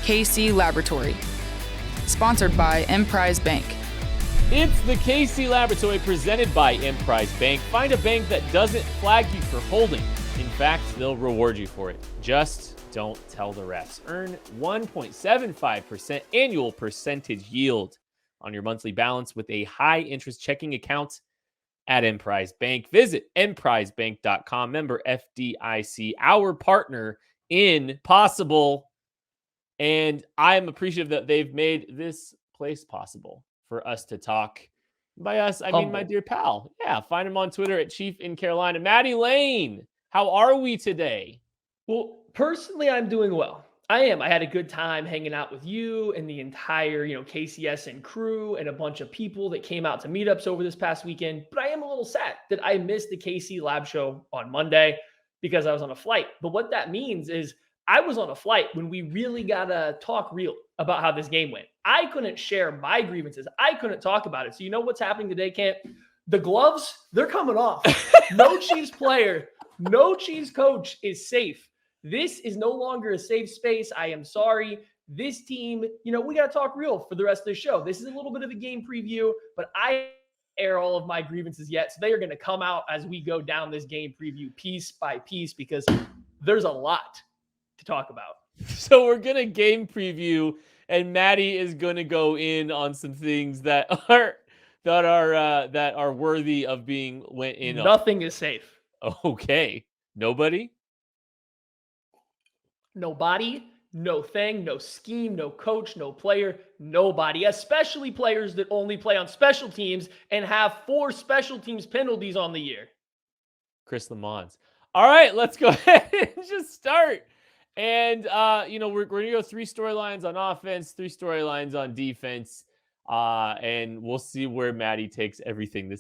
KC Laboratory. Sponsored by Emprise Bank. It's the KC Laboratory presented by Emprise Bank. Find a bank that doesn't flag you for holding. In fact, they'll reward you for it. Just don't tell the refs. Earn 1.75% annual percentage yield on your monthly balance with a high-interest checking account at Emprise Bank. Visit emprisebank.com. Member FDIC, our partner in Possible. And I'm appreciative that they've made this place possible for us to talk. By us, I mean my dear pal. Yeah, find him on Twitter at Chief in Carolina. Matt Lane, how are we today? Well, personally, I'm doing well. I am. I had a good time hanging out with you and the entire, KCSN crew and a bunch of people that came out to meetups over this past weekend. But I am a little sad that I missed the KC Lab show on Monday because I was on a flight. But what that means is I was on a flight when we really got to talk real about how this game went. I couldn't share my grievances. I couldn't talk about it. So you know what's happening today, Camp? The gloves, they're coming off. No Chiefs player, no Chiefs coach is safe. This is no longer a safe space. I am sorry. This team, we got to talk real for the rest of the show. This is a little bit of a game preview, but I air all of my grievances yet. So they are going to come out as we go down this game preview piece by piece because there's a lot to talk about. So we're going to game preview, and Maddie is going to go in on some things that are worthy of being went in on. Nothing is safe. Okay. Nobody? Nobody, no thing, no scheme, no coach, no player, nobody, especially players that only play on special teams and have 4 special teams penalties on the year. Chris Lamons. All right, let's go ahead and just start. And, we're going to go 3 storylines on offense, 3 storylines on defense, and we'll see where Maddie takes everything.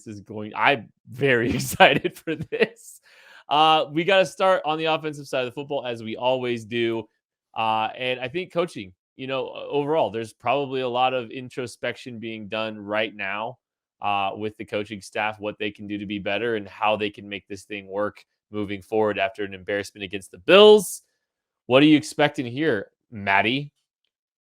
I'm very excited for this. We got to start on the offensive side of the football, as we always do. And I think coaching, overall, there's probably a lot of introspection being done right now with the coaching staff, what they can do to be better and how they can make this thing work moving forward after an embarrassment against the Bills. What are you expecting here, Maddie?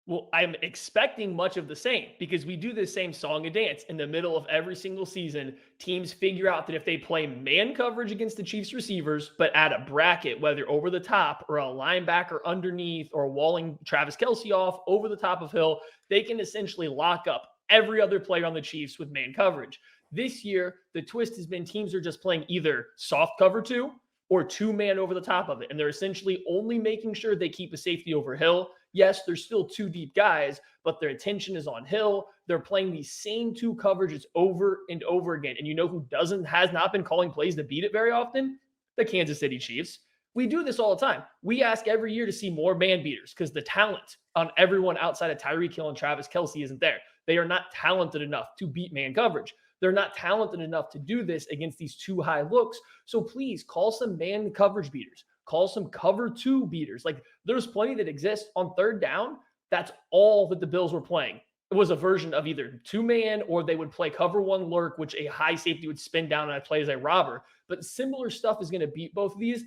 Well, I'm expecting much of the same because we do this same song and dance in the middle of every single season. Teams figure out that if they play man coverage against the Chiefs receivers, but add a bracket, whether over the top or a linebacker underneath or walling Travis Kelce off over the top of Hill, they can essentially lock up every other player on the Chiefs with man coverage. This year, the twist has been teams are just playing either soft cover 2 or 2-man over the top of it. And they're essentially only making sure they keep a safety over Hill. Yes, there's still 2 deep guys, but their attention is on Hill. They're playing these same 2 coverages over and over again. And you know who has not been calling plays to beat it very often? The Kansas City Chiefs. We do this all the time. We ask every year to see more man beaters because the talent on everyone outside of Tyreek Hill and Travis Kelce isn't there. They are not talented enough to beat man coverage. They're not talented enough to do this against these 2 high looks. So please call some man coverage beaters. Call some cover 2 beaters. Like there's plenty that exist on 3rd down. That's all that the Bills were playing. It was a version of either 2-man or they would play cover 1 lurk, which a high safety would spin down and play as a robber. But similar stuff is going to beat both of these.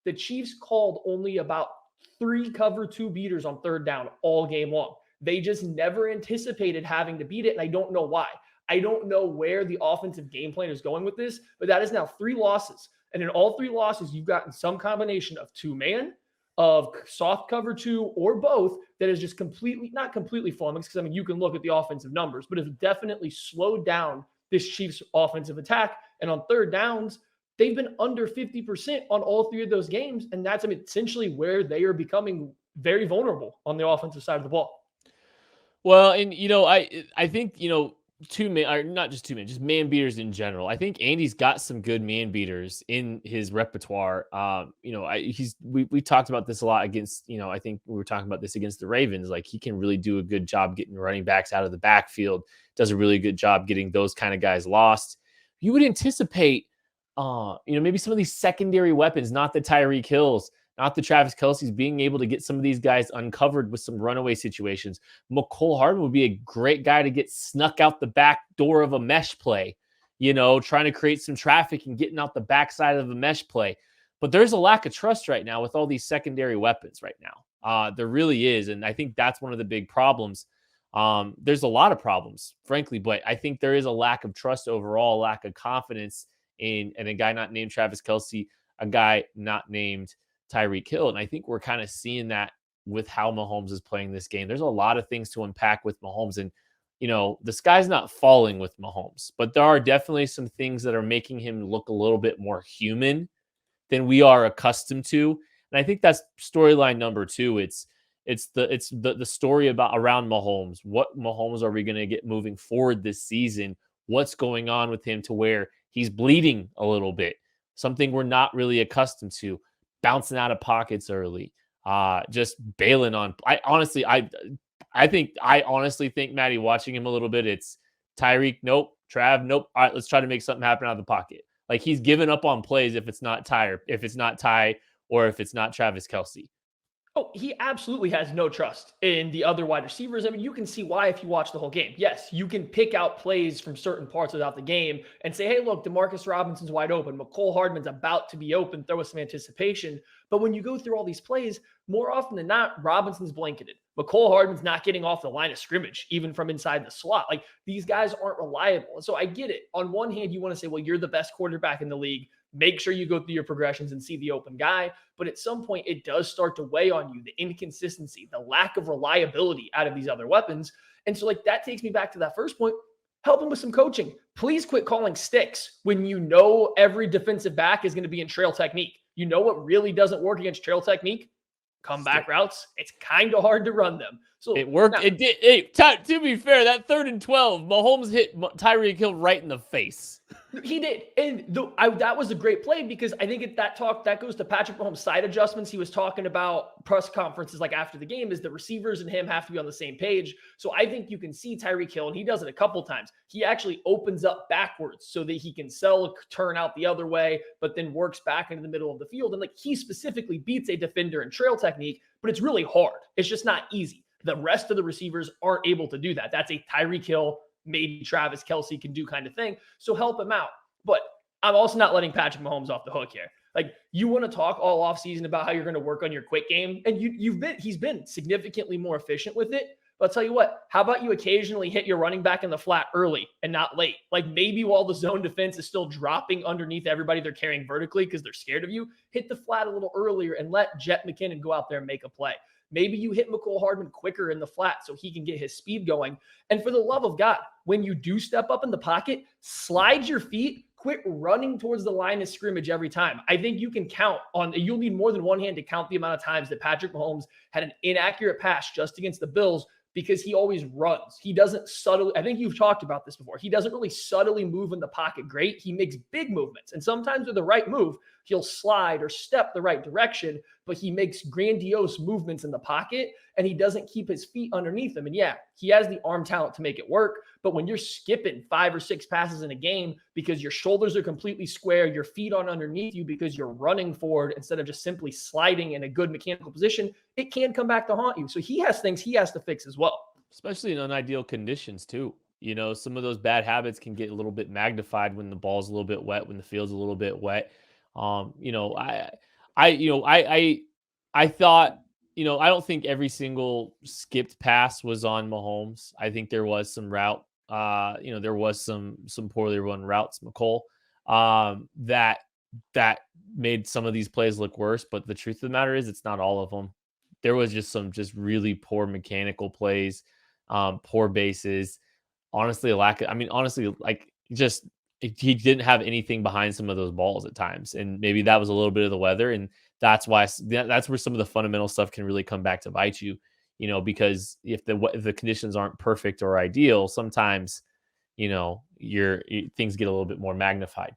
The Chiefs called only about 3 cover 2 beaters on 3rd down all game long. They just never anticipated having to beat it, and I don't know why. I don't know where the offensive game plan is going with this, but that is now 3 losses. And in all 3 losses, you've gotten some combination of 2-man, of soft cover 2, or both that is just not completely flummoxed, because you can look at the offensive numbers, but it's definitely slowed down this Chiefs offensive attack. And on 3rd downs, they've been under 50% on all 3 of those games. And that's essentially where they are becoming very vulnerable on the offensive side of the ball. Well, and, I think, 2-man, or not just 2-man, just man beaters in general. I think Andy's got some good man beaters in his repertoire. We talked about this a lot against, I think we were talking about this against the Ravens. Like he can really do a good job getting running backs out of the backfield, does a really good job getting those kind of guys lost. You would anticipate, maybe some of these secondary weapons, not the Tyreek Hills, not the Travis Kelce's, being able to get some of these guys uncovered with some runaway situations. Mecole Hardman would be a great guy to get snuck out the back door of a mesh play, trying to create some traffic and getting out the backside of a mesh play. But there's a lack of trust right now with all these secondary weapons right now. There really is. And I think that's one of the big problems. There's a lot of problems, frankly, but I think there is a lack of trust overall, lack of confidence in a guy not named Travis Kelce, a guy not named Tyreek Hill. And I think we're kind of seeing that with how Mahomes is playing this game. There's a lot of things to unpack with Mahomes. And, the sky's not falling with Mahomes, but there are definitely some things that are making him look a little bit more human than we are accustomed to. And I think that's storyline number 2. It's the story about around Mahomes. What Mahomes are we going to get moving forward this season? What's going on with him to where he's bleeding a little bit? Something we're not really accustomed to. Bouncing out of pockets early. Just bailing on. I honestly think, Maddie, watching him a little bit, it's Tyreek, nope. Trav, nope. All right, let's try to make something happen out of the pocket. Like, he's given up on plays if it's not Ty, or if it's not Travis Kelce. Oh, he absolutely has no trust in the other wide receivers. I mean, you can see why if you watch the whole game. Yes, you can pick out plays from certain parts without the game and say, hey, look, Demarcus Robinson's wide open. Mecole Hardman's about to be open. Throw us some anticipation. But when you go through all these plays, more often than not, Robinson's blanketed. Mecole Hardman's not getting off the line of scrimmage, even from inside the slot. Like, these guys aren't reliable. And so I get it. On one hand, you want to say, well, you're the best quarterback in the league. Make sure you go through your progressions and see the open guy. But at some point, it does start to weigh on you, the inconsistency, the lack of reliability out of these other weapons. And so, like, that takes me back to that first point. Help him with some coaching. Please quit calling sticks when you know every defensive back is going to be in trail technique. You know what really doesn't work against trail technique? Comeback routes. It's kind of hard to run them. So it worked. Now, it did. Hey, to be fair, that 3rd and 12, Mahomes hit Tyreek Hill right in the face. He did. And that was a great play because I think that goes to Patrick Mahomes' side adjustments. He was talking about press conferences like after the game is the receivers and him have to be on the same page. So I think you can see Tyreek Hill, and he does it a couple times. He actually opens up backwards so that he can turn out the other way, but then works back into the middle of the field. And like, he specifically beats a defender in trail technique, but it's really hard. It's just not easy. The rest of the receivers aren't able to do that. That's a Tyreek Hill, maybe Travis Kelce can do kind of thing. So help him out. But I'm also not letting Patrick Mahomes off the hook here. Like, you want to talk all offseason about how you're going to work on your quick game, and he's been significantly more efficient with it. But I'll tell you what, how about you occasionally hit your running back in the flat early and not late? Like, maybe while the zone defense is still dropping underneath everybody they're carrying vertically because they're scared of you, hit the flat a little earlier and let Jet McKinnon go out there and make a play. Maybe you hit Mecole Hardman quicker in the flat so he can get his speed going. And for the love of God, when you do step up in the pocket, slide your feet, quit running towards the line of scrimmage every time. I think you can you'll need more than one hand to count the amount of times that Patrick Mahomes had an inaccurate pass just against the Bills because he always runs. He doesn't subtly, I think you've talked about this before. He doesn't really subtly move in the pocket great. He makes big movements. And sometimes with the right move, he'll slide or step the right direction, but he makes grandiose movements in the pocket and he doesn't keep his feet underneath him. And yeah, he has the arm talent to make it work. But when you're skipping 5 or 6 passes in a game because your shoulders are completely square, your feet on underneath you because you're running forward instead of just simply sliding in a good mechanical position, it can come back to haunt you. So he has things he has to fix as well. Especially in unideal conditions too. Some of those bad habits can get a little bit magnified when the ball's a little bit wet, when the field's a little bit wet. I thought, I don't think every single skipped pass was on Mahomes. I think there was some route, there was some poorly run routes, Mecole, that made some of these plays look worse. But the truth of the matter is, it's not all of them. There was just some really poor mechanical plays, poor bases. Honestly, he didn't have anything behind some of those balls at times. And maybe that was a little bit of the weather. And that's where some of the fundamental stuff can really come back to bite you, because if the conditions aren't perfect or ideal, sometimes, things get a little bit more magnified.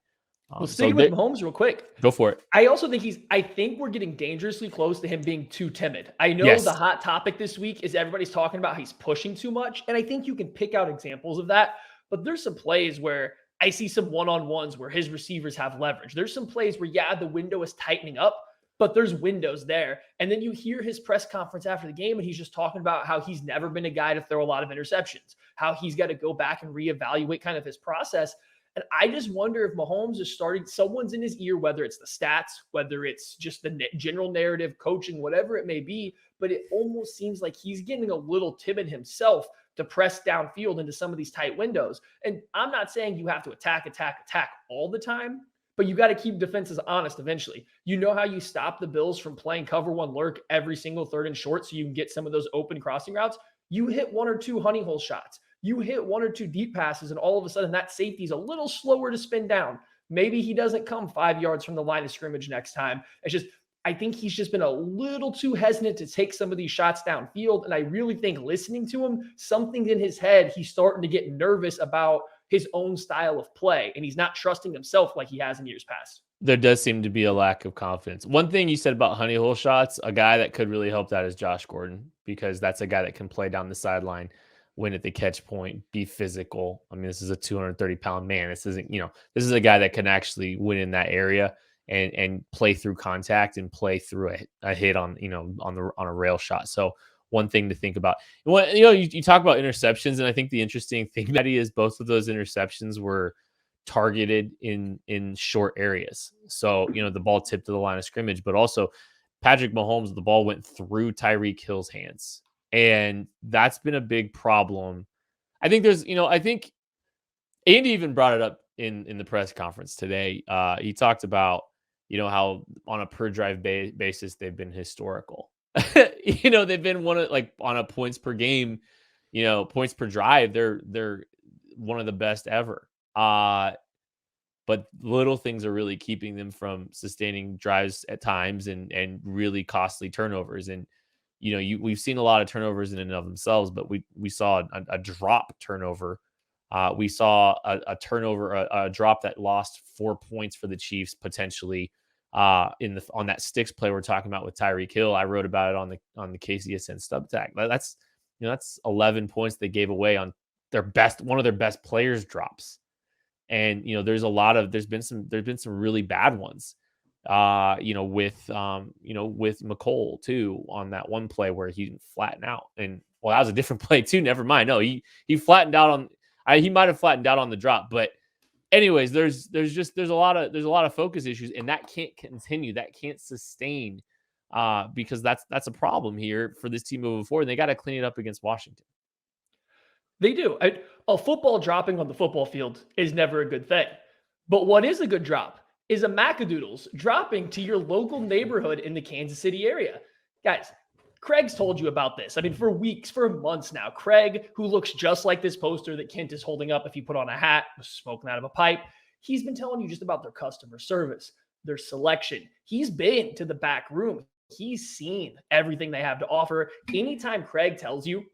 Well, sticking with Mahomes real quick. Go for it. I also think I think we're getting dangerously close to him being too timid. I know the hot topic this week is everybody's talking about he's pushing too much. And I think you can pick out examples of that. But there's some plays where I see some one-on-ones where his receivers have leverage. There's some plays where, the window is tightening up, but there's windows there. And then you hear his press conference after the game, and he's just talking about how he's never been a guy to throw a lot of interceptions, how he's got to go back and reevaluate kind of his process. And I just wonder if Mahomes is starting, someone's in his ear, whether it's the stats, whether it's just the general narrative, coaching, whatever it may be. But it almost seems like he's getting a little timid himself to press downfield into some of these tight windows. And I'm not saying you have to attack all the time, but you got to keep defenses honest eventually. You know how you stop the Bills from playing cover one lurk every single third and short so you can get some of those open crossing routes? You hit 1 or 2 honey hole shots. You hit 1 or 2 deep passes, and all of a sudden that safety's a little slower to spin down. Maybe he doesn't come 5 yards from the line of scrimmage next time. It's just, I think he's just been a little too hesitant to take some of these shots downfield. And I really think listening to him, something in his head, he's starting to get nervous about his own style of play, and he's not trusting himself like he has in years past. There does seem to be a lack of confidence. One thing you said about honey hole shots, a guy that could really help that is Josh Gordon, because that's a guy that can play down the sideline, win at the catch point, be physical. I mean, this is a 230-pound man. This isn't, this is a guy that can actually win in that area and play through contact and play through a hit on a rail shot. So one thing to think about. You talk about interceptions, and I think the interesting thing, Maddie, is both of those interceptions were targeted in short areas. So, the ball tipped to the line of scrimmage, but also Patrick Mahomes, the ball went through Tyreek Hill's hands. And that's been a big problem. I think I think Andy even brought it up in the press conference today. He talked about, how on a per drive basis, they've been historical. They've been one of, like, on a points per game, points per drive, they're one of the best ever. But little things are really keeping them from sustaining drives at times and really costly turnovers. And, we've seen a lot of turnovers in and of themselves, but we saw a drop turnover. We saw a turnover, a drop that lost 4 points for the Chiefs potentially on that sticks play we're talking about with Tyreek Hill. I wrote about it on the KCSN Substack. That's 11 points they gave away on one of their best players drops. And there's been some really bad ones. With McCole too, on that one play where he didn't flatten out. And that was a different play too. Never mind. No, he flattened out he might have flattened out on the drop, but anyways, there's a lot of focus issues, and that can't continue. That can't sustain, because that's a problem here for this team moving forward. And they got to clean it up against Washington. They do. A football dropping on the football field is never a good thing. But what is a good drop is a Macadoodles dropping to your local neighborhood in the Kansas City area. Guys, Craig's told you about this. I mean, for weeks, for months now. Craig, who looks just like this poster that Kent is holding up if he put on a hat, was smoking out of a pipe, he's been telling you just about their customer service, their selection. He's been to the back room. He's seen everything they have to offer. Anytime Craig tells you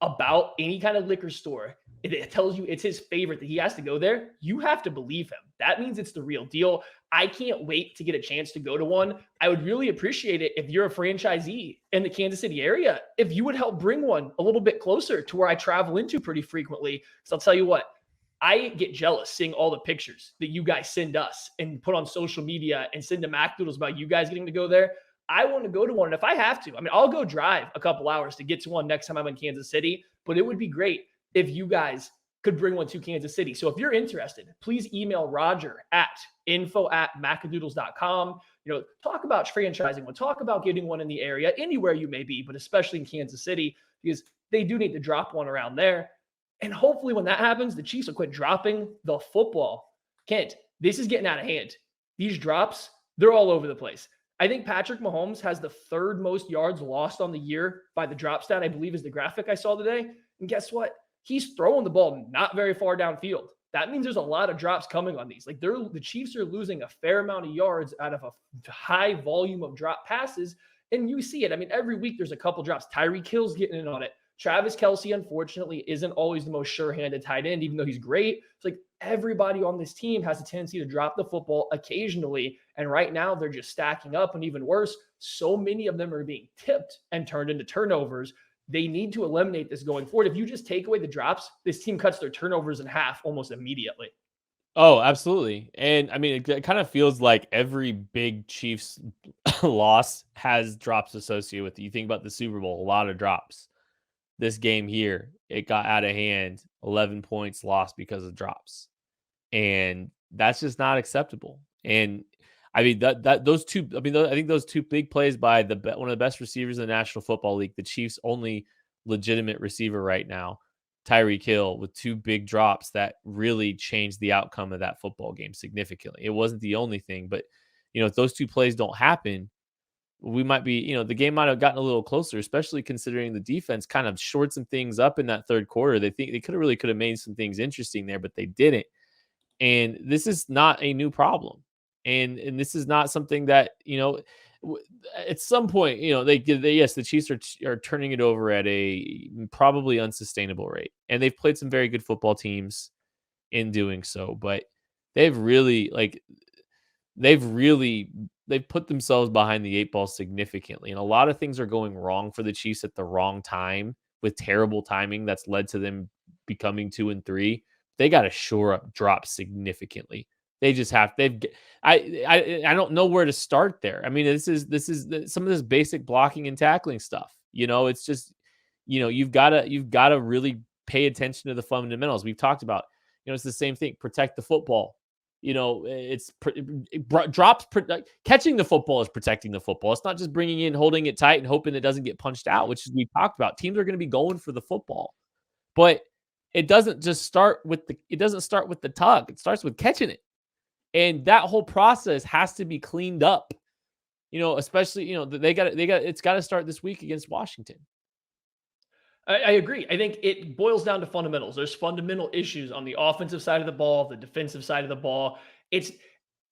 about any kind of liquor store, it tells you it's his favorite, that he has to go there, you have to believe him. That means it's the real deal. I can't wait to get a chance to go to one. I would really appreciate it if you're a franchisee in the Kansas City area, if you would help bring one a little bit closer to where I travel into pretty frequently. Because I'll tell you what, I get jealous seeing all the pictures that you guys send us and put on social media and send to McDonald's about you guys getting to go there. I want to go to one. And if I have to, I'll go drive a couple hours to get to one next time I'm in Kansas City, but it would be great if you guys could bring one to Kansas City. So if you're interested, please email Roger at info@macadoodles.com. Talk about franchising one, talk about getting one in the area, anywhere you may be, but especially in Kansas City, because they do need to drop one around there. And hopefully when that happens, the Chiefs will quit dropping the football. Kent, this is getting out of hand. These drops, they're all over the place. I think Patrick Mahomes has the third most yards lost on the year by the drop stat, I believe, is the graphic I saw today. And guess what? He's throwing the ball not very far downfield. That means there's a lot of drops coming on these. Like, the Chiefs are losing a fair amount of yards out of a high volume of drop passes. And you see it. Every week there's a couple drops. Tyreek Hill's getting in on it. Travis Kelce, unfortunately, isn't always the most sure-handed tight end, even though he's great. It's like everybody on this team has a tendency to drop the football occasionally. And right now they're just stacking up. And even worse, so many of them are being tipped and turned into turnovers. They need to eliminate this going forward. If you just take away the drops, this team cuts their turnovers in half almost immediately. Oh, absolutely. And it kind of feels like every big Chiefs loss has drops associated with it. You think about the Super Bowl, a lot of drops. This game here, it got out of hand, 11 points lost because of drops. And that's just not acceptable. And I mean, those two, I mean, I think those two big plays by one of the best receivers in the National Football League, the Chiefs' only legitimate receiver right now, Tyreek Hill, with two big drops that really changed the outcome of that football game significantly. It wasn't the only thing, but if those two plays don't happen, we might be, the game might have gotten a little closer, especially considering the defense kind of shored some things up in that third quarter. They could have made some things interesting there, but they didn't. And this is not a new problem. And this is not something that, at some point, yes, the Chiefs are turning it over at a probably unsustainable rate. And they've played some very good football teams in doing so, but they've put themselves behind the 8 ball significantly. And a lot of things are going wrong for the Chiefs at the wrong time with terrible timing that's led to them becoming 2-3. They got to shore up drops significantly. They just have, I don't know where to start there. I mean, this is some of this basic blocking and tackling stuff. It's just, you've got to really pay attention to the fundamentals. We've talked about, it's the same thing. Protect the football. Catching the football is protecting the football. It's not just bringing in, holding it tight and hoping it doesn't get punched out, which is we talked about. Teams are going to be going for the football, but it doesn't start with the tug. It starts with catching it. And that whole process has to be cleaned up, especially, it's got to start this week against Washington. I agree. I think it boils down to fundamentals. There's fundamental issues on the offensive side of the ball, the defensive side of the ball.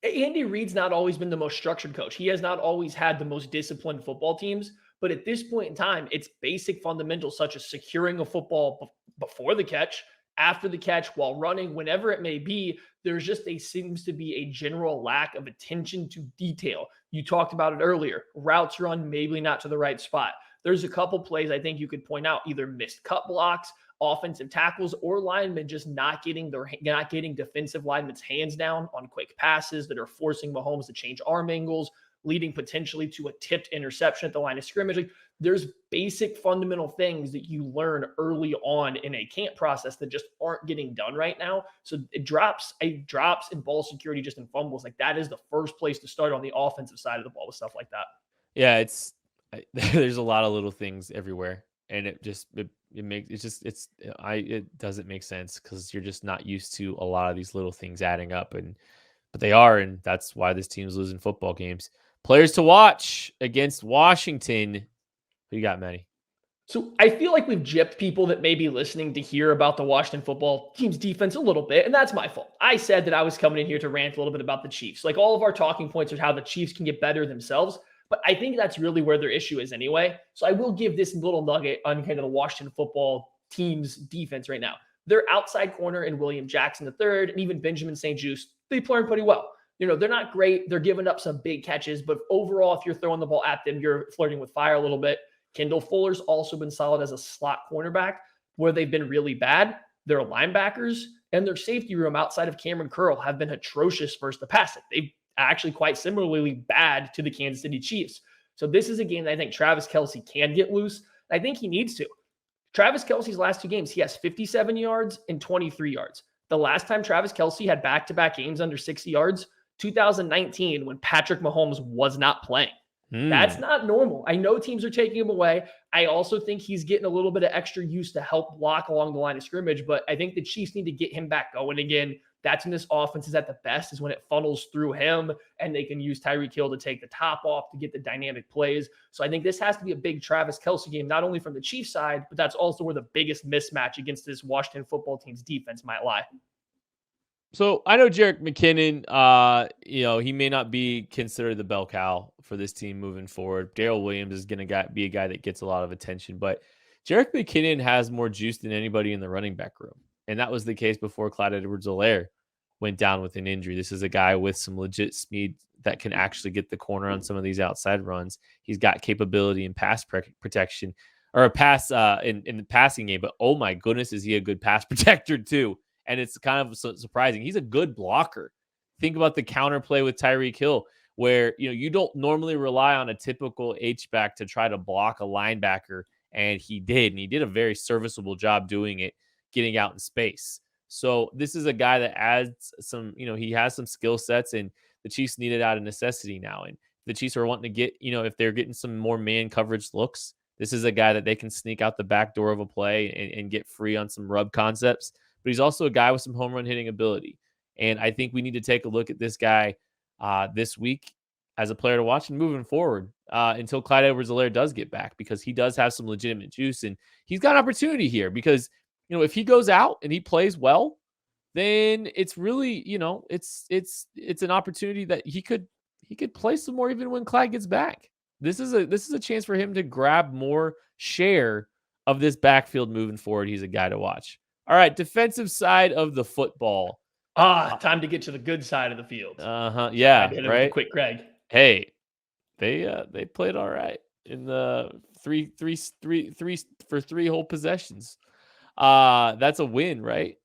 Andy Reid's not always been the most structured coach. He has not always had the most disciplined football teams. But at this point in time, it's basic fundamentals such as securing a football before the catch, after the catch, while running, whenever it may be. There's just seems to be a general lack of attention to detail. You talked about it earlier. Routes run, maybe not to the right spot. There's a couple plays I think you could point out, either missed cut blocks, offensive tackles, or linemen just not getting defensive linemen's hands down on quick passes that are forcing Mahomes to change arm angles, leading potentially to a tipped interception at the line of scrimmage. Like, there's basic fundamental things that you learn early on in a camp process that just aren't getting done right now. So drops in ball security, just in fumbles, like that is the first place to start on the offensive side of the ball with stuff like that. Yeah, there's a lot of little things everywhere, and it doesn't make sense because you're just not used to a lot of these little things adding up, but they are, and that's why this team's losing football games. Players to watch against Washington. Who you got, Matty? So I feel like we've gypped people that may be listening to hear about the Washington football team's defense a little bit, and that's my fault. I said that I was coming in here to rant a little bit about the Chiefs. Like, all of our talking points are how the Chiefs can get better themselves, but I think that's really where their issue is anyway. So I will give this little nugget on kind of the Washington football team's defense right now. Their outside corner in William Jackson III and even Benjamin St-Juste, they play pretty well. They're not great. They're giving up some big catches, but overall, if you're throwing the ball at them, you're flirting with fire a little bit. Kendall Fuller's also been solid as a slot cornerback. Where they've been really bad, their linebackers and their safety room outside of Cameron Curl have been atrocious versus the pass. They've actually quite similarly bad to the Kansas City Chiefs. So this is a game that I think Travis Kelce can get loose. I think he needs to. Travis Kelce's last two games, he has 57 yards and 23 yards. The last time Travis Kelce had back-to-back games under 60 yards, 2019, when Patrick Mahomes was not playing. That's not normal. I know teams are taking him away. I also think he's getting a little bit of extra use to help block along the line of scrimmage, but I think the Chiefs need to get him back going again. That's when this offense is at the best, is when it funnels through him and they can use Tyreek Hill to take the top off to get the dynamic plays. So I think this has to be a big Travis Kelce game, not only from the Chiefs side, but that's also where the biggest mismatch against this Washington football team's defense might lie. So I know Jerick McKinnon, he may not be considered the bell cow for this team moving forward. Darrell Williams is going to be a guy that gets a lot of attention, but Jerick McKinnon has more juice than anybody in the running back room. And that was the case before Clyde Edwards-Helaire went down with an injury. This is a guy with some legit speed that can actually get the corner on some of these outside runs. He's got capability in pass protection, or a pass in the passing game, but oh my goodness, is he a good pass protector too? And it's kind of surprising. He's a good blocker. Think about the counterplay with Tyreek Hill, where you don't normally rely on a typical H-back to try to block a linebacker, and he did a very serviceable job doing it, getting out in space. So this is a guy that adds some, he has some skill sets, and the Chiefs need it out of necessity now. And the Chiefs are wanting to get, if they're getting some more man coverage looks, this is a guy that they can sneak out the back door of a play and get free on some rub concepts. But he's also a guy with some home run hitting ability. And I think we need to take a look at this guy this week as a player to watch and moving forward until Clyde Edwards-Helaire does get back, because he does have some legitimate juice and he's got an opportunity here. Because, if he goes out and he plays well, then it's really, it's an opportunity that he could play some more even when Clyde gets back. This is a chance for him to grab more share of this backfield moving forward. He's a guy to watch. All right, defensive side of the football. Time to get to the good side of the field. Yeah, right. Quick, Greg. Hey, they played all right in the three for 3 whole possessions. That's a win, right?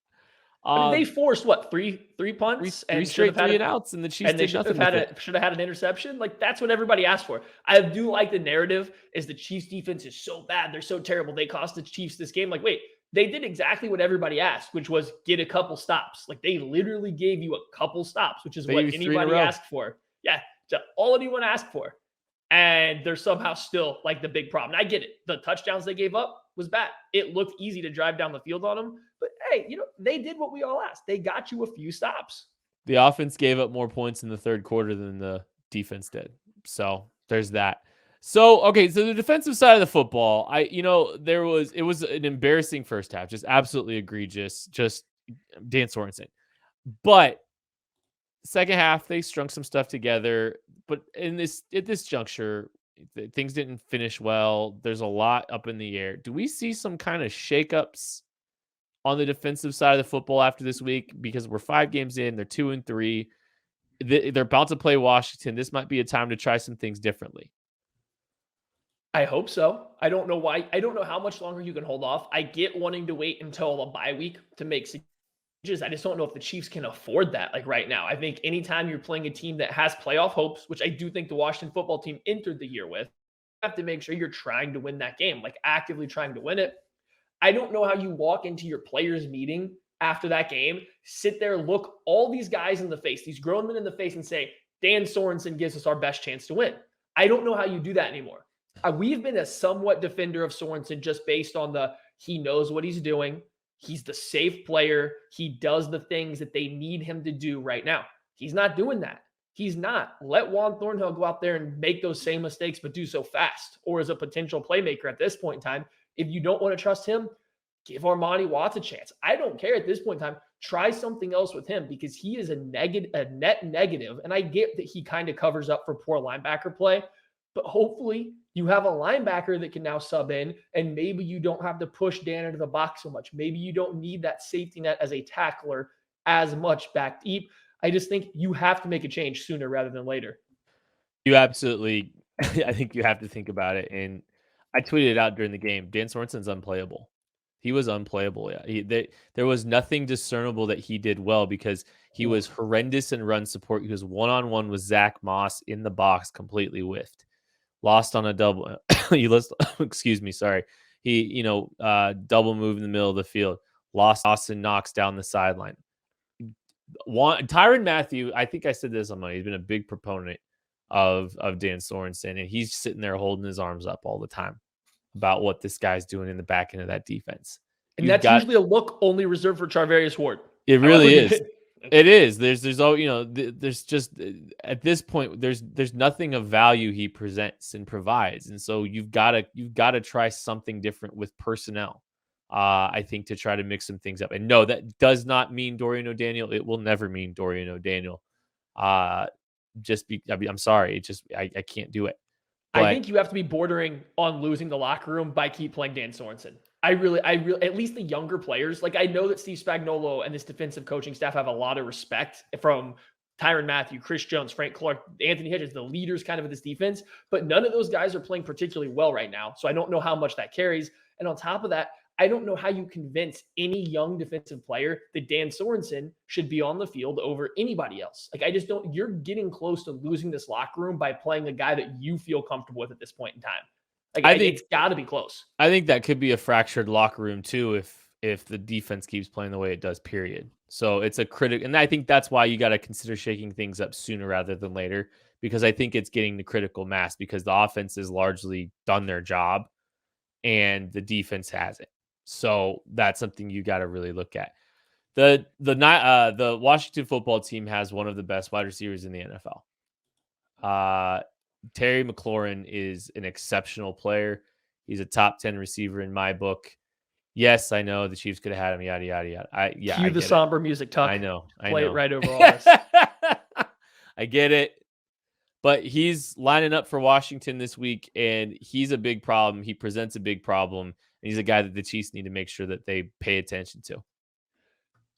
They forced three punts three straight 3 and outs, and the Chiefs did nothing. Should have had an interception. Like, that's what everybody asked for. I do like the narrative is the Chiefs defense is so bad, they're so terrible, they cost the Chiefs this game. Like, wait, they did exactly what everybody asked, which was get a couple stops. Like, they literally gave you a couple stops, which is what anybody asked for. Yeah, that's all anyone asked for. And they're somehow still like the big problem. And I get it. The touchdowns they gave up was bad. It looked easy to drive down the field on them. But hey, they did what we all asked. They got you a few stops. The offense gave up more points in the third quarter than the defense did. So there's that. So, okay, so the defensive side of the football, it was an embarrassing first half, just absolutely egregious, just Dan Sorensen. But second half, they strung some stuff together. But at this juncture, things didn't finish well. There's a lot up in the air. Do we see some kind of shakeups on the defensive side of the football after this week? Because we're 5 games in, they're 2-3. They're about to play Washington. This might be a time to try some things differently. I hope so. I don't know why. I don't know how much longer you can hold off. I get wanting to wait until a bye week to make changes. I just don't know if the Chiefs can afford that like right now. I think anytime you're playing a team that has playoff hopes, which I do think the Washington football team entered the year with, you have to make sure you're trying to win that game, like actively trying to win it. I don't know how you walk into your players' meeting after that game, sit there, look all these guys in the face, these grown men in the face, and say, Dan Sorensen gives us our best chance to win. I don't know how you do that anymore. We've been a somewhat defender of Sorensen just based on he knows what he's doing. He's the safe player. He does the things that they need him to do right now. He's not doing that. He's not. Let Juan Thornhill go out there and make those same mistakes, but do so fast, or as a potential playmaker at this point in time. If you don't want to trust him, give Armani Watts a chance. I don't care at this point in time. Try something else with him, because he is a net negative. And I get that he kind of covers up for poor linebacker play, but hopefully you have a linebacker that can now sub in, and maybe you don't have to push Dan into the box so much. Maybe you don't need that safety net as a tackler as much back deep. I just think you have to make a change sooner rather than later. You absolutely, I think you have to think about it. And I tweeted it out during the game. Dan Sorensen's unplayable. He was unplayable. Yeah, there was nothing discernible that he did well, because he was horrendous in run support. He was one-on-one with Zach Moss in the box, completely whiffed. Lost on a double. Excuse me. Sorry. He, double move in the middle of the field. Lost Austin Knox down the sideline. Tyrann Mathieu, I think I said this on Monday. He's been a big proponent of Dan Sorensen, and he's sitting there holding his arms up all the time about what this guy's doing in the back end of that defense. And that's usually a look only reserved for Charvarius Ward. It really is. It is. There's all, there's just, at this point, there's nothing of value he presents and provides. And so you've got to try something different with personnel. I think, to try to mix some things up. And no, that does not mean Dorian O'Daniel. It will never mean Dorian O'Daniel. I'm sorry. I can't do it. But I think you have to be bordering on losing the locker room by keep playing Dan Sorensen. I really, at least the younger players, like, I know that Steve Spagnuolo and this defensive coaching staff have a lot of respect from Tyrann Mathieu, Chris Jones, Frank Clark, Anthony Hedges, the leaders kind of this defense, but none of those guys are playing particularly well right now. So I don't know how much that carries. And on top of that, I don't know how you convince any young defensive player that Dan Sorensen should be on the field over anybody else. Like, I just don't, you're getting close to losing this locker room by playing a guy that you feel comfortable with at this point in time. Like, I think it's got to be close. I think that could be a fractured locker room too, if the defense keeps playing the way it does, period. So it's a critic. And I think that's why you got to consider shaking things up sooner rather than later, because I think it's getting the critical mass because the offense has largely done their job and the defense hasn't. So that's something you got to really look at. The Washington football team has one of the best wide receivers in the NFL. Terry McLaurin is an exceptional player. He's a top 10 receiver in my book. Yes, I know the Chiefs could have had him. Yada yada yada. Cue the somber music, Tuck. I know. Play it right over all this. I get it. But he's lining up for Washington this week, and he's a big problem. He presents a big problem, and he's a guy that the Chiefs need to make sure that they pay attention to.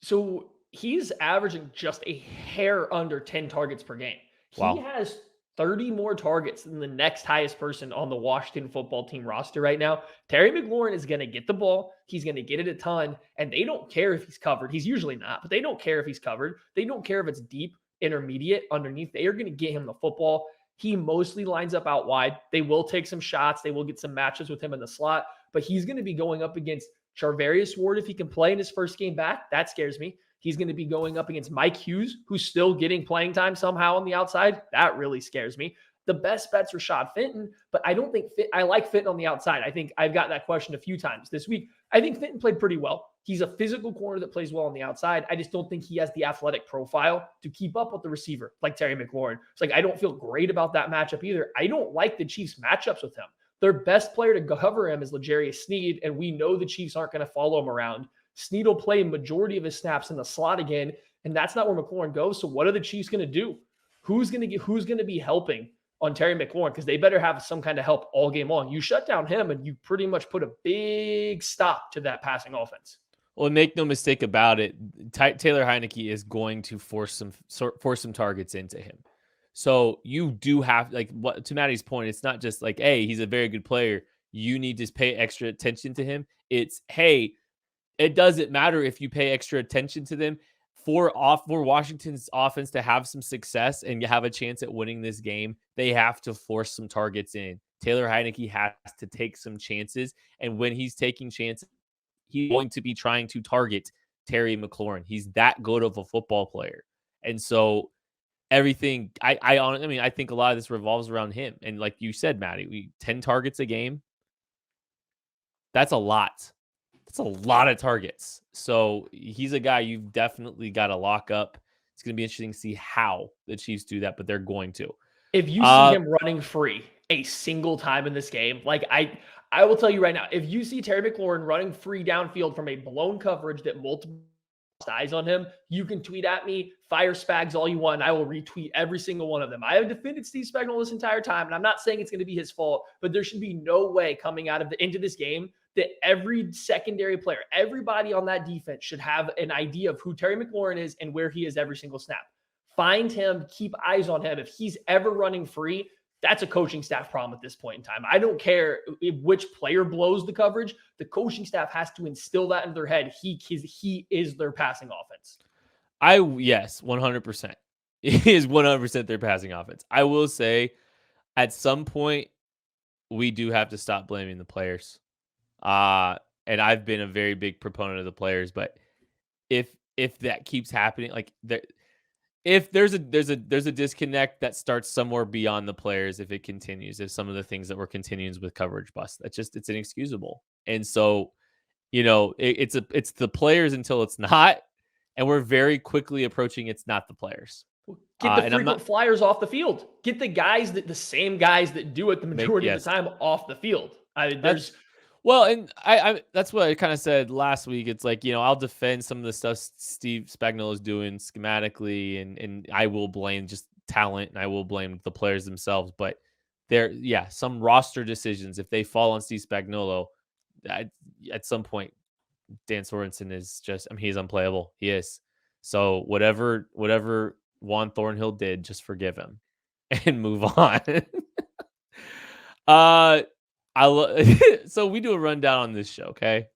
So he's averaging just a hair under 10 targets per game. Wow. He has 30 more targets than the next highest person on the Washington football team roster right now. Terry McLaurin is going to get the ball. He's going to get it a ton, and they don't care if he's covered. He's usually not, but they don't care if he's covered. They don't care if it's deep, intermediate, underneath. They are going to get him the football. He mostly lines up out wide. They will take some shots. They will get some matches with him in the slot, but he's going to be going up against Charvarius Ward if he can play in his first game back. That scares me. He's going to be going up against Mike Hughes, who's still getting playing time somehow on the outside. That really scares me. The best bet's Rashad Fenton, but I don't think I like Fenton on the outside. I think I've got that question a few times this week. I think Fenton played pretty well. He's a physical corner that plays well on the outside. I just don't think he has the athletic profile to keep up with the receiver like Terry McLaurin. It's like I don't feel great about that matchup either. I don't like the Chiefs matchups with him. Their best player to cover him is L'Jarius Sneed, and we know the Chiefs aren't going to follow him around. Sneed will play majority of his snaps in the slot again, and that's not where McLaurin goes. So what are the Chiefs going to do? Who's going to be helping on Terry McLaurin? Because they better have some kind of help all game long. You shut down him, and you pretty much put a big stop to that passing offense. Well, make no mistake about it, Taylor Heineke is going to force some targets into him. So you do have, like, what to Maddie's point, it's not just like, hey, he's a very good player, you need to pay extra attention to him. It's, hey, it doesn't matter if you pay extra attention to them. For Washington's offense to have some success and have a chance at winning this game, they have to force some targets in. Taylor Heineke has to take some chances, and when he's taking chances, he's going to be trying to target Terry McLaurin. He's that good of a football player. And so everything, I think a lot of this revolves around him. And like you said, Maddie, 10 targets a game. That's a lot. That's a lot of targets. So he's a guy you've definitely got to lock up. It's going to be interesting to see how the Chiefs do that, but they're going to. If you see him running free a single time in this game, like I will tell you right now, if you see Terry McLaurin running free downfield from a blown coverage that multiple eyes on him, you can tweet at me, fire Spags all you want, and I will retweet every single one of them. I have defended Steve Spagnuolo this entire time, and I'm not saying it's going to be his fault, but there should be no way coming out of into this game that every secondary player, everybody on that defense should have an idea of who Terry McLaurin is and where he is every single snap. Find him, keep eyes on him. If he's ever running free, that's a coaching staff problem at this point in time. I don't care which player blows the coverage. The coaching staff has to instill that in their head. He is their passing offense. Yes, 100%. It is 100% their passing offense. I will say at some point we do have to stop blaming the players. And I've been a very big proponent of the players, but if that keeps happening, like if there's a disconnect that starts somewhere beyond the players, if it continues, if some of the things that we're continuing with coverage bust, it's inexcusable. And so, it's the players until it's not, and we're very quickly approaching it's not the players. Get the frequent flyers off the field. Get the same guys that do it the majority of the time off the field. Well, and I that's what I kind of said last week. It's like, I'll defend some of the stuff Steve Spagnuolo is doing schematically, and I will blame just talent, and I will blame the players themselves. But some roster decisions, if they fall on Steve Spagnuolo, at some point, Dan Sorensen is just, he's unplayable. He is. So whatever Juan Thornhill did, just forgive him and move on. So we do a rundown on this show, okay?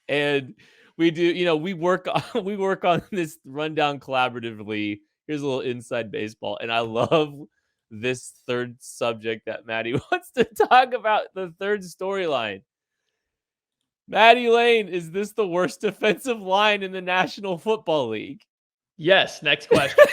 And we do, we work on this rundown collaboratively. Here's a little inside baseball, and I love this third subject that Maddie wants to talk about, the third storyline. Maddie Lane, is this the worst defensive line in the National Football League? Yes. Next question.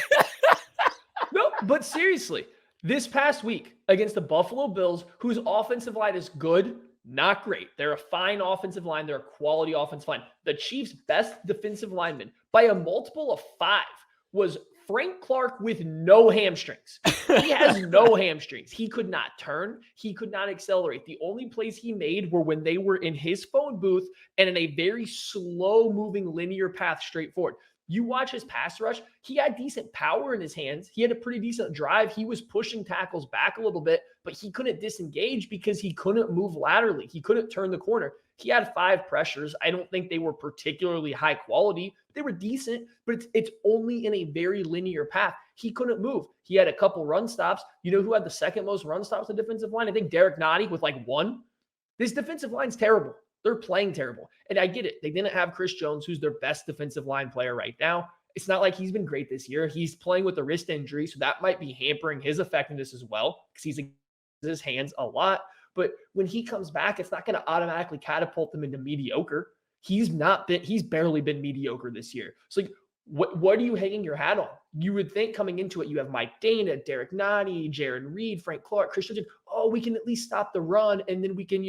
No, but seriously, this past week against the Buffalo Bills, whose offensive line is good, not great. They're a fine offensive line. They're a quality offensive line. The Chiefs' best defensive lineman by a multiple of 5 was Frank Clark with no hamstrings. He has no hamstrings. He could not turn. He could not accelerate. The only plays he made were when they were in his phone booth and in a very slow moving linear path straight forward. You watch his pass rush, he had decent power in his hands. He had a pretty decent drive. He was pushing tackles back a little bit, but he couldn't disengage because he couldn't move laterally. He couldn't turn the corner. He had 5 pressures. I don't think they were particularly high quality. They were decent, but it's only in a very linear path. He couldn't move. He had a couple run stops. You know who had the second most run stops on the defensive line? I think Derek Nottie with like 1. This defensive line's terrible. They're playing terrible. And I get it. They didn't have Chris Jones, who's their best defensive line player right now. It's not like he's been great this year. He's playing with a wrist injury, so that might be hampering his effectiveness as well because he's in his hands a lot. But when he comes back, it's not going to automatically catapult them into mediocre. He's barely been mediocre this year. So like, what are you hanging your hat on? You would think coming into it, you have Mike Dana, Derek Nottie, Jaron Reed, Frank Clark, Chris Jones. Oh, we can at least stop the run, and then we can,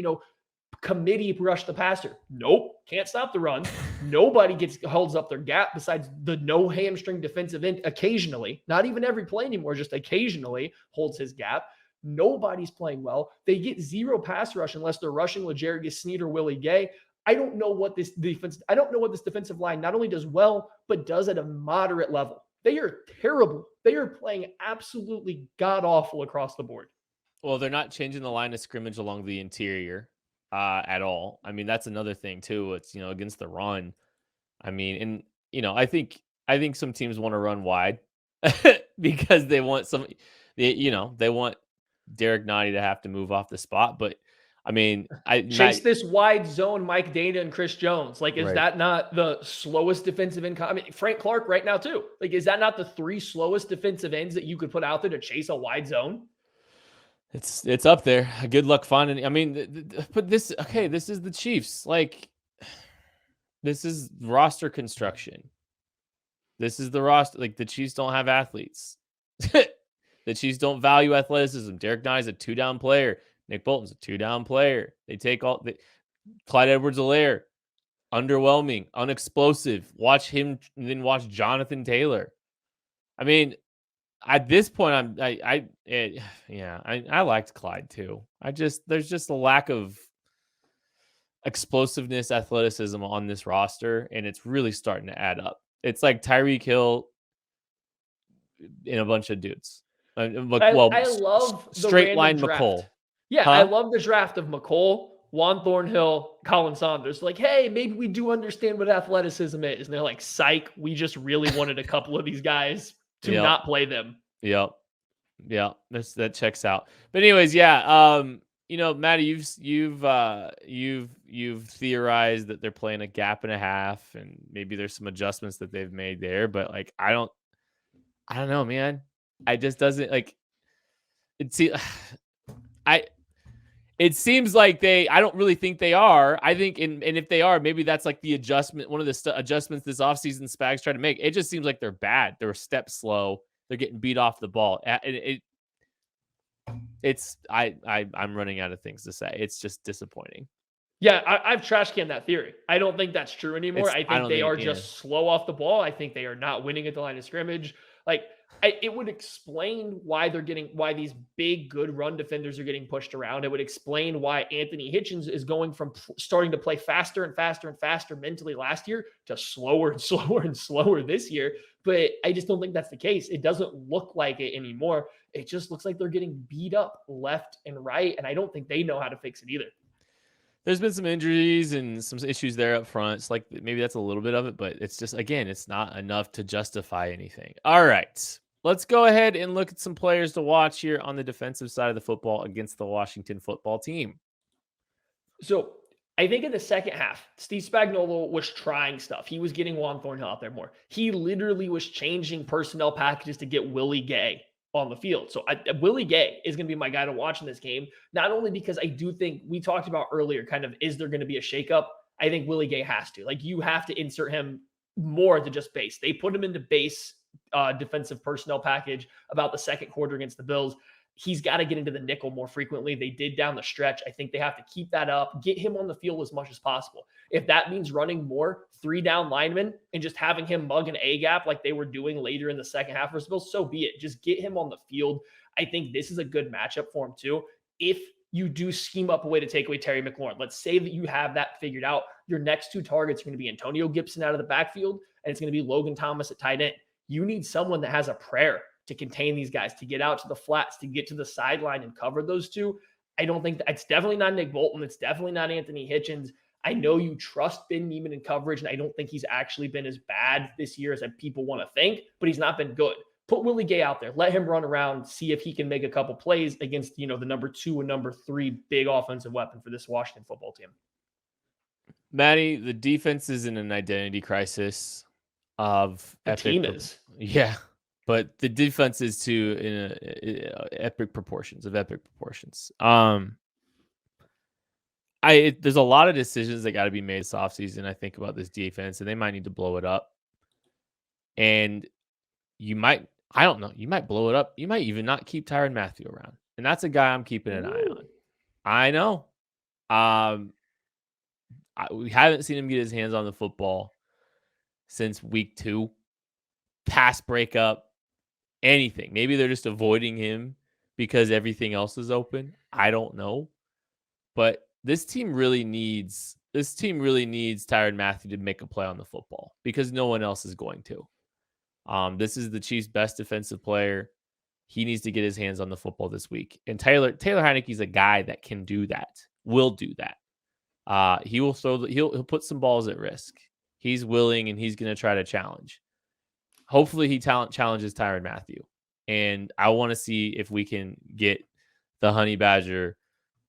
committee rush the passer. Nope, can't stop the run. Nobody holds up their gap besides the no hamstring defensive end occasionally. Not even every play anymore, just occasionally holds his gap. Nobody's playing well. They get 0 pass rush unless they're rushing with L'Jarius Sneed or Willie Gay. I don't know what this defensive line not only does well, but does at a moderate level. They are terrible. They are playing absolutely god-awful across the board. Well, they're not changing the line of scrimmage along the interior at all. I mean, that's another thing too. It's, against the run. I mean, and I think some teams want to run wide because they want they want Derek Nottie to have to move off the spot. But I mean, this wide zone, Mike Dana and Chris Jones. Like, is that not the slowest defensive end? I mean, Frank Clark right now too. Like, is that not the 3 slowest defensive ends that you could put out there to chase a wide zone? It's up there. Good luck finding. I mean, but this is the Chiefs. Like, this is roster construction. This is the roster. Like, the Chiefs don't have athletes. The Chiefs don't value athleticism. Derek Nye is a 2-down player. Nick Bolton's a 2-down player. They take Clyde Edwards-Helaire, underwhelming, unexplosive. Watch him, and then watch Jonathan Taylor. I mean, at this point, I liked Clyde too. There's just a lack of explosiveness, athleticism on this roster, and it's really starting to add up. It's like Tyreek Hill in a bunch of dudes. I love the straight line draft. McCole. Yeah, huh? I love the draft of McCole, Juan Thornhill, Colin Saunders. Like, hey, maybe we do understand what athleticism is. And they're like, psych, we just really wanted a couple of these guys to not play them. Yep. Yeah, that checks out. But anyways, yeah, Matty, you've theorized that they're playing a gap and a half, and maybe there's some adjustments that they've made there. But like, I don't know, man. I just doesn't like it. It seems like I don't really think they are. I think, and if they are, maybe that's like the adjustment, one of the adjustments this offseason Spags trying to make. It just seems like they're bad. They're a step slow. They're getting beat off the ball. I'm running out of things to say. It's just disappointing. Yeah, I've trash canned that theory. I don't think that's true anymore. I think they are just slow off the ball. I think they are not winning at the line of scrimmage. Like, it would explain why these big, good run defenders are getting pushed around. It would explain why Anthony Hitchens is going from starting to play faster and faster and faster mentally last year to slower and slower and slower this year. But I just don't think that's the case. It doesn't look like it anymore. It just looks like they're getting beat up left and right. And I don't think they know how to fix it either. There's been some injuries and some issues there up front. It's like maybe that's a little bit of it, but it's just, again, it's not enough to justify anything. All right. Let's go ahead and look at some players to watch here on the defensive side of the football against the Washington football team. So I think in the second half, Steve Spagnuolo was trying stuff. He was getting Juan Thornhill out there more. He literally was changing personnel packages to get Willie Gay on the field. So Willie Gay is going to be my guy to watch in this game, not only because I do think we talked about earlier, kind of, is there going to be a shakeup? I think Willie Gay has to. Like, you have to insert him more than just base. They put him into base defensive personnel package about the second quarter against the Bills. He's got to get into the nickel more frequently. They did down the stretch. I think they have to keep that up, get him on the field as much as possible. If that means running more 3-down linemen and just having him mug an A-gap like they were doing later in the second half versus Bills, so be it. Just get him on the field. I think this is a good matchup for him too. If you do scheme up a way to take away Terry McLaurin, let's say that you have that figured out. Your next two targets are going to be Antonio Gibson out of the backfield, and it's going to be Logan Thomas at tight end. You need someone that has a prayer to contain these guys, to get out to the flats, to get to the sideline and cover those two. I don't think it's definitely not Nick Bolton. It's definitely not Anthony Hitchens. I know you trust Ben Neiman in coverage, and I don't think he's actually been as bad this year as people want to think, but he's not been good. Put Willie Gay out there. Let him run around, see if he can make a couple plays against, the number 2 and number 3 big offensive weapon for this Washington football team. Maddie, the defense is in an identity crisis of the team is. Yeah, but the defense is too in epic proportions. There's a lot of decisions that got to be made this offseason. I think about this defense, and they might need to blow it up. And you might blow it up. You might even not keep Tyrann Mathieu around. And that's a guy I'm keeping an eye on. I know. We haven't seen him get his hands on the football since week 2. Pass breakup, anything. Maybe they're just avoiding him because everything else is open. I don't know. But this team really needs Tyrann Mathieu to make a play on the football because no one else is going to. This is the Chiefs' best defensive player. He needs to get his hands on the football this week. And Taylor Heinicke's a guy that can do that. Will do that. He'll put some balls at risk. He's willing and he's going to try to challenge. Hopefully he challenges Tyrann Mathieu. And I want to see if we can get the Honey Badger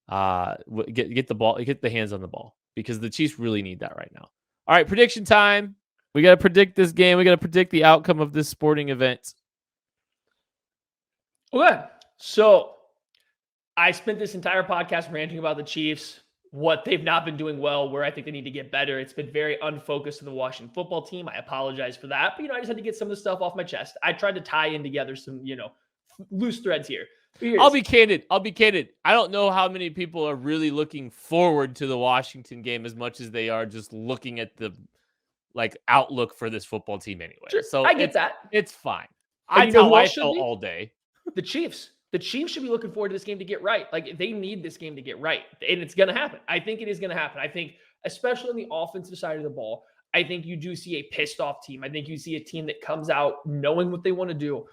get the hands on the ball because the Chiefs really need that right now. All right, prediction time. We got to predict this game. We got to predict the outcome of this sporting event. Okay. So I spent this entire podcast ranting about the Chiefs, what they've not been doing well, where I think they need to get better. It's been very unfocused to the Washington football team. I apologize for that. But, I just had to get some of the stuff off my chest. I tried to tie in together some, loose threads here. I'll be candid. I don't know how many people are really looking forward to the Washington game as much as they are just looking at the outlook for this football team anyway. Sure, so I get that. It's fine. I felt all day. The Chiefs. The Chiefs should be looking forward to this game to get right. They need this game to get right. And it's going to happen. I think it is going to happen. I think, especially on the offensive side of the ball, I think you do see a pissed off team. I think you see a team that comes out knowing what they want to do.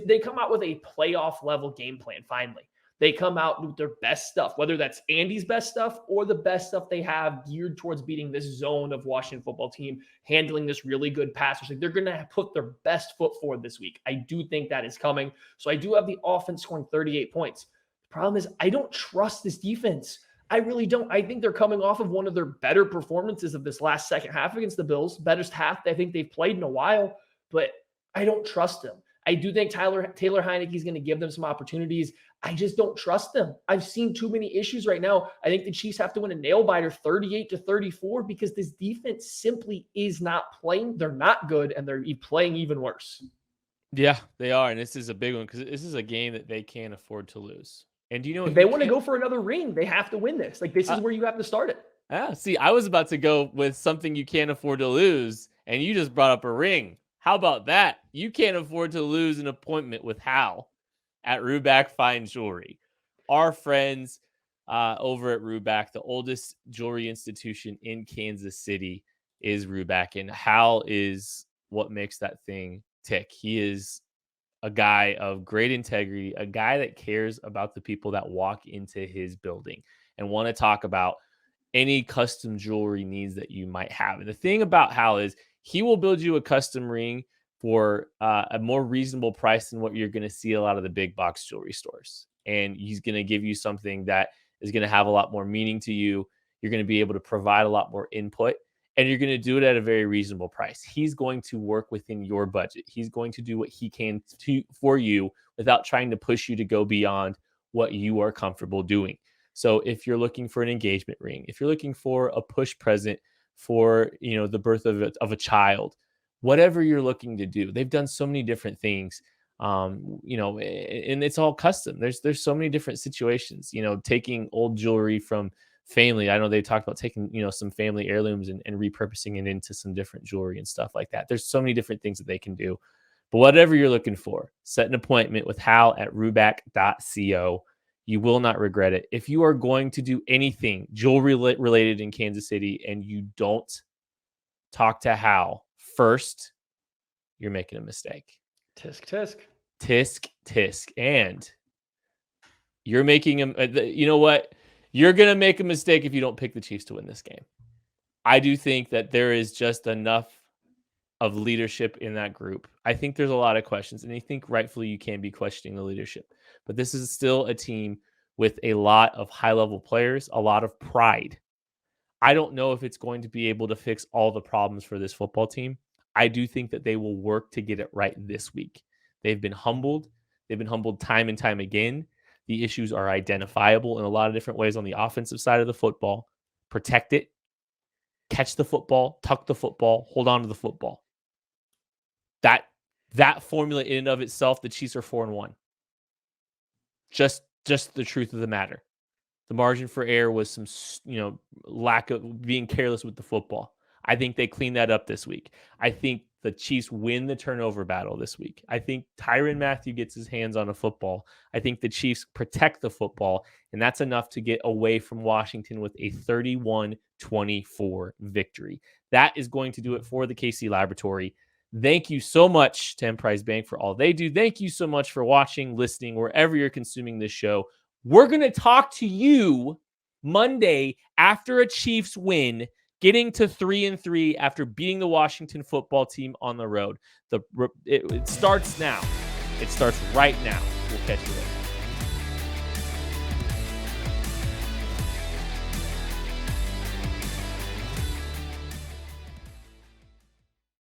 They come out with a playoff level game plan finally. They come out with their best stuff, whether that's Andy's best stuff or the best stuff they have geared towards beating this zone of Washington football team, handling this really good pass. They're going to put their best foot forward this week. I do think that is coming. So I do have the offense scoring 38 points. The problem is I don't trust this defense. I really don't. I think they're coming off of one of their better performances of this last second half against the Bills. Best half I think they've played in a while, but I don't trust them. I do think Taylor Heinicke is going to give them some opportunities. I just don't trust them. I've seen too many issues right now. I think the Chiefs have to win a nail biter 38-34 because this defense simply is not playing. They're not good, and they're playing even worse. Yeah, they are, and this is a big one because this is a game that they can't afford to lose. And if they want to go for another ring, they have to win this. This is where you have to start it. See, I was about to go with something you can't afford to lose, and you just brought up a ring. How about that? You can't afford to lose an appointment with Hal at Ruback Fine Jewelry. Our friends over at Ruback, the oldest jewelry institution in Kansas City, is Ruback, and Hal is what makes that thing tick. He is a guy of great integrity, a guy that cares about the people that walk into his building and want to talk about any custom jewelry needs that you might have. And the thing about Hal is he will build you a custom ring for a more reasonable price than what you're going to see a lot of the big box jewelry stores. And he's going to give you something that is going to have a lot more meaning to you. You're going to be able to provide a lot more input, and you're going to do it at a very reasonable price. He's going to work within your budget. He's going to do what he can for you without trying to push you to go beyond what you are comfortable doing. So if you're looking for an engagement ring, if you're looking for a push present for, the birth of a child, whatever you're looking to do, they've done so many different things. And it's all custom. There's so many different situations, taking old jewelry from family. I know they talked about taking, some family heirlooms and repurposing it into some different jewelry and stuff like that. There's so many different things that they can do. But whatever you're looking for, set an appointment with Hal at rubac.co. You will not regret it. If you are going to do anything jewelry related in Kansas City and you don't talk to Hal first, you're making a mistake. Tisk, tisk. Tisk, tisk. And you're making you know what? You're going to make a mistake if you don't pick the Chiefs to win this game. I do think that there is just enough of leadership in that group. I think there's a lot of questions, and I think rightfully you can be questioning the leadership. But this is still a team with a lot of high-level players, a lot of pride. I don't know if it's going to be able to fix all the problems for this football team. I do think that they will work to get it right this week. They've been humbled. They've been humbled time and time again. The issues are identifiable in a lot of different ways on the offensive side of the football. Protect it. Catch the football. Tuck the football. Hold on to the football. That formula in and of itself, the Chiefs are 4-1. Just the truth of the matter. The margin for error was some, lack of being careless with the football. I think they clean that up this week. I think the Chiefs win the turnover battle this week. I think Tyrann Mathieu gets his hands on a football. I think the Chiefs protect the football, and that's enough to get away from Washington with a 31-24 victory. That is going to do it for the KC Laboratory. Thank you so much to Emprise Bank for all they do. Thank you so much for watching, listening, wherever you're consuming this show. We're going to talk to you Monday after a Chiefs win, getting to 3-3 after beating the Washington football team on the road. It starts now. It starts right now. We'll catch you later.